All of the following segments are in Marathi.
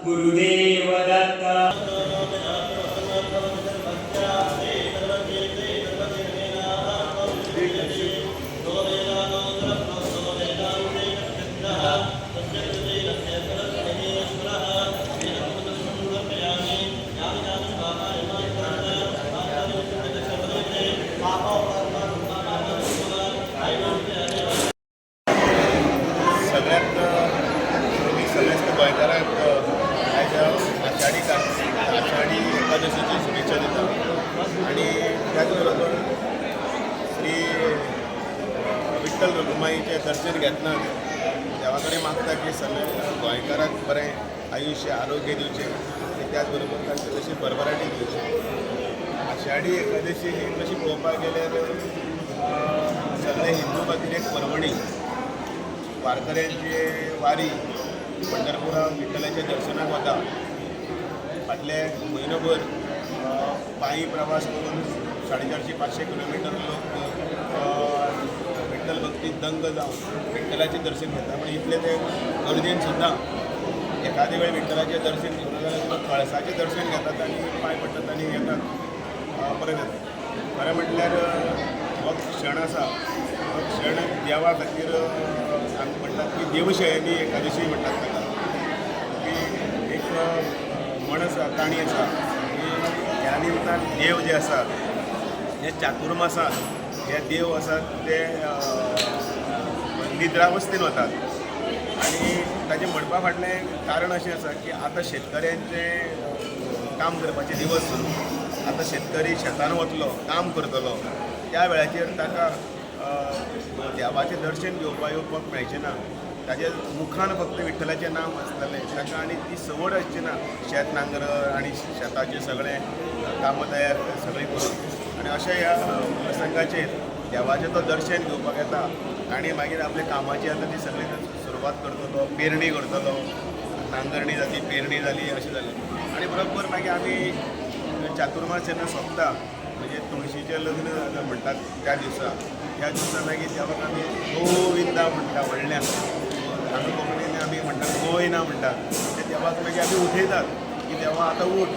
गुरुदेव दत्त. आषाढी एकादशीची शुभेच्छा देतात आणि त्याचबरोबर श्री विठ्ठल रखुमाईचे दर्शन घेतना देवाकडे मागता की सगळे गोंयकारांक बरें आयुष्य आरोग्य दिवचे आणि त्याचबरोबर तांकां तशी भरभराटी दिवची. आषाढी एकादशी ही तशी पळोवपाक गेल्यार सगळे हिंदू खातीर एक पर्वणी. वारकऱ्यांची वारी पंढरपुराक विठ्ठलाच्या दर्शनाक वता. फाटले म्हयनोभर पायी प्रवास करून 450-500 किलोमीटर लोक विठ्ठल भक्तीत दंग जावन विठ्ठलाचें दर्शन घेता. पण इतले ते गर्देन सुद्दां एखादे वेळ विठ्ठलाचें दर्शन घेवना जाल्यार कळसाचें दर्शन घेतात आनी पांय पडटात आनी येतात परत येतात. खरें म्हटल्यार हो क्षण आसा, हो क्षण देवा खातीर आमी म्हणटात की देवशयनी एकादशी म्हणटात ताका. की एक म्हण आसा, काणी आसा की ह्या निमतान देव जे आसात हे चातुर्मासात हे देव आसात ते निद्रावस्थेन वतात. आनी ताचें म्हणपा फाटलें कारण अशें आसा की आतां शेतकऱ्यांचें काम करपाचे दिवस सुरू. आतां शेतकरी शेतान वतलो, काम करतलो, त्या वेळाचेर ताका देवाचें दर्शन घेवपाक येवपाक मेळचें ना. ताच्या मुखान फक्त विठ्ठलाचें नांव आसतलें, ताका आनी ती संवड आसची ना शेत नांगर आनी शेताचें सगळें कामां तयार सगळीं करून. आनी अशें ह्या प्रसंगाचेर देवाचें तो दर्शन घेवपाक येता आनी मागीर आपल्या कामाची आतां ती सगळी सुरवात करतलो, पेरणी करतलो, नांगरणी जाली, पेरणी जाली, अशें जालें. आनी बरोबर मागीर आमी चातुर्मास जेन्ना सोंपता म्हणजे तुळशीचें लग्न म्हणटात त्या दिसा मागीर देवाक आमी गोविंदा म्हणटा व्हडल्यान. आमी कोंकणीन आमी म्हणटात गोविना म्हणटात. ते देवाक मागीर आमी उठयतात की देवा आतां उठ.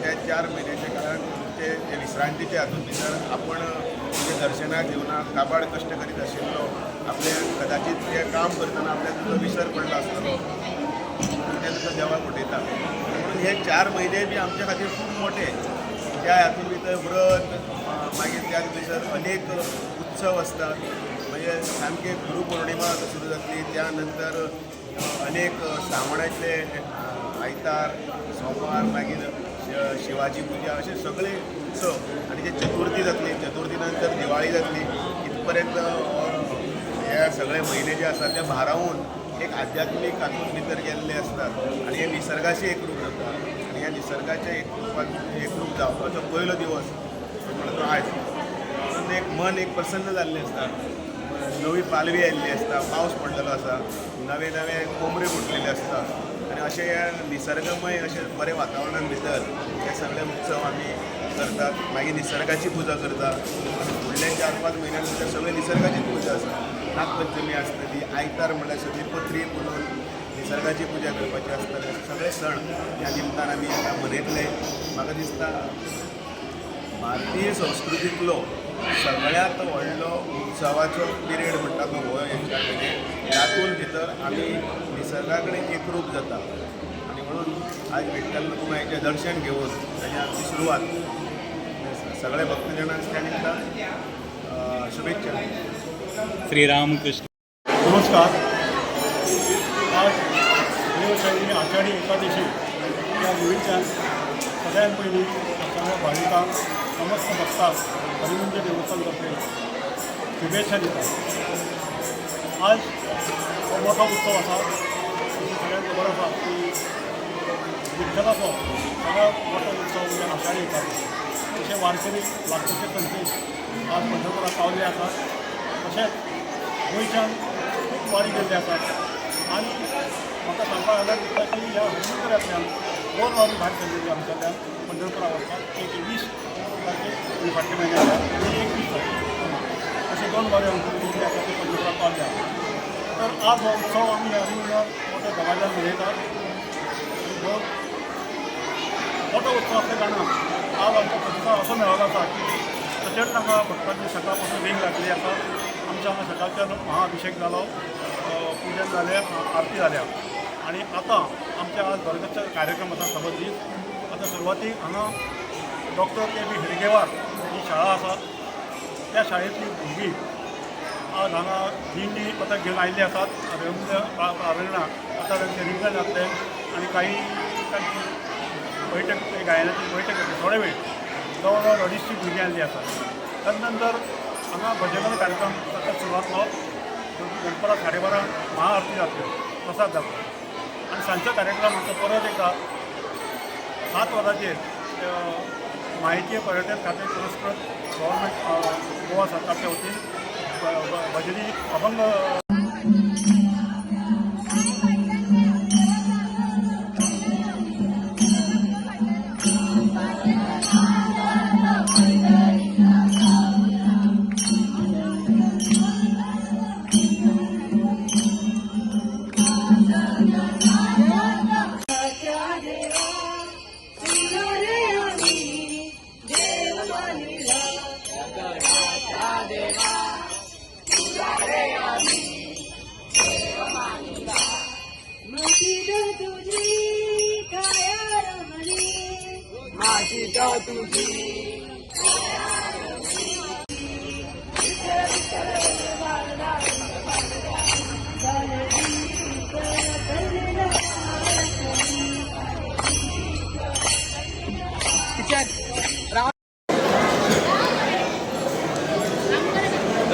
त्या 4 म्हयन्याच्या काळान ते विश्रांतीचे हातूंत भितर आपण म्हणजे दर्शनाक येवना, काबाड कश्ट करीत आशिल्लो, आपले कदाचित ते काम करतना आपल्याक तुजो विसर पडलो आसतलो, तेन्ना तो देवाक उठयता. म्हणून हे 4 म्हयने बी आमच्या खातीर खूब मोठे. त्या हातूंत भितर व्रत, मागीर त्याच भितर अनेक उत्सव असतात. म्हणजे सामके गुरुपौर्णिमा सुरू जातली, त्या नंतर अनेक श्रावणातले आयतार, सोमार, मागीर शिवाची पुजा, असे सगळे उत्सव. आनी जे चतुर्थी जातली, चतुर्थी नंतर दिवाळी जातली. इथपर्यंत हे सगळे म्हयने जे आसात ते भारावून एक आध्यात्मीक हातूंत भितर गेल्ले असतात आनी हे निसर्गाचे एकरूप जाता. आनी ह्या निसर्गाचे एकरूप जावपाचो पयलो दिवस म्हणल्यार तो आयज. म्हणून एक मन एक प्रसन्न जाल्लें आसता. नवी पालवी आयिल्ली आसता, पावस पडलेलो आसा, नवे नवे कोंबरे फुटलेले आसता. आनी अशें ह्या निसर्गमय अशें बरें वातावरणान भितर हे सगळे उत्सव आमी करतात. मागीर निसर्गाची पुजा करतात. फुडले 4-5 म्हयन्यां भितर सगळे निसर्गाचीच पुजा आसा. नागपंचमी आसतली, आयतार म्हणल्यार सगळी पत्री पुनून निसर्गाची पुजा करपाची आसतले. सगळे सण ह्या निमतान आमी आतां मनयतले. म्हाका दिसता भारतीय संस्कृतींतलो सगळ्यांत व्हडलो उत्सवाचो पिरियड म्हणटा तो हो म्हणजे तातूंत भितर आमी निसर्गा कडेन एकरूप जाता. आनी म्हणून आज विठ्ठल रखुमाईचें दर्शन घेवन ताची आमची सुरवात. सगळे भक्तजनांक त्या निमतान शुभेच्छा. श्रीराम कृष्ण. नमस्कार. आज देवशयनी आषाढी एकादशी या निमित्तान सगळ्यांत पयलीं सगळ्या भाविकांक समस्त भक्तांक हरिमंदिर देवस्थान तर्फे शुभेच्छा दितात. आज हो मोठो उत्सव आसा. सगळ्यांचो बरो की विठ्ठलाचो सगळ्यात मोठो उत्सव म्हणजे आषाढी एकादशी. तसे वारकरी लागपाचे संख्येन आज पंढरपुरात पावले आसात. तशेंच गोंयच्यान खूब वारी गेल्ले आसात आनी म्हाका सांगपाक आल्यार दिसता की ह्या हरिमंदिरांतल्यान 2 वारी भायर सरलेली आमच्यातल्यान पंढरपुरा वचपाक. एक 20 तारखेक फाटल्या म्हयन्याच्या आनी एक 20 तारखेक अशे 2 वारी आमचे गेल्ले आसात ते पंढरपुरात पावले आसात. तर आज हो उत्सव आमी हरिमंदिरात मोठ्या दबाज्यान मनयतात. मोठो उत्सव असल्या कारणान आज आमचो प्रतिसाद असो मेळ्ळो आसा की प्रचंड हांगा भक्तांची सकाळ पासून वेग लागली आसा. आमच्या हांगा सकाळच्यान महाअभिशेक जालो, पुजन जालें, आरती जाल्या आनी आतां आमचे आज वर्गाचे कार्यक्रम आसा सबंदीत. आतां सुरवातीक हांगा डॉक्टर के.बी. हेडगेवार ही शाळा आसा त्या शाळेंतली भुरगीं आज हांगा दिंडी पथक घेवन आयिल्ली आसात. प्रारंणाक आतां तांचे रिंगण जातलें आनी काही तांची बैठक गायनाची बैठक जातली थोडे वेळ. जवळ जवळ 250 भुरगीं आयिल्लीं आसात. ताचे नंतर हांगा भजनाचो कार्यक्रम सकाळ सुरवात जालो. दनपारां 12:30 महाआरती जातल्यो, प्रसाद जातलो आनी सांजचो कार्यक्रम आमचो परत एकदा 7 वरांचेर म्हायती पर्यटन खातें पुरस्कृत गव्हर्मेंट गोवा सरकारच्या वतीन भजनी अभंग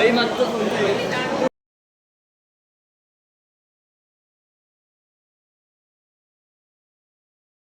Very much.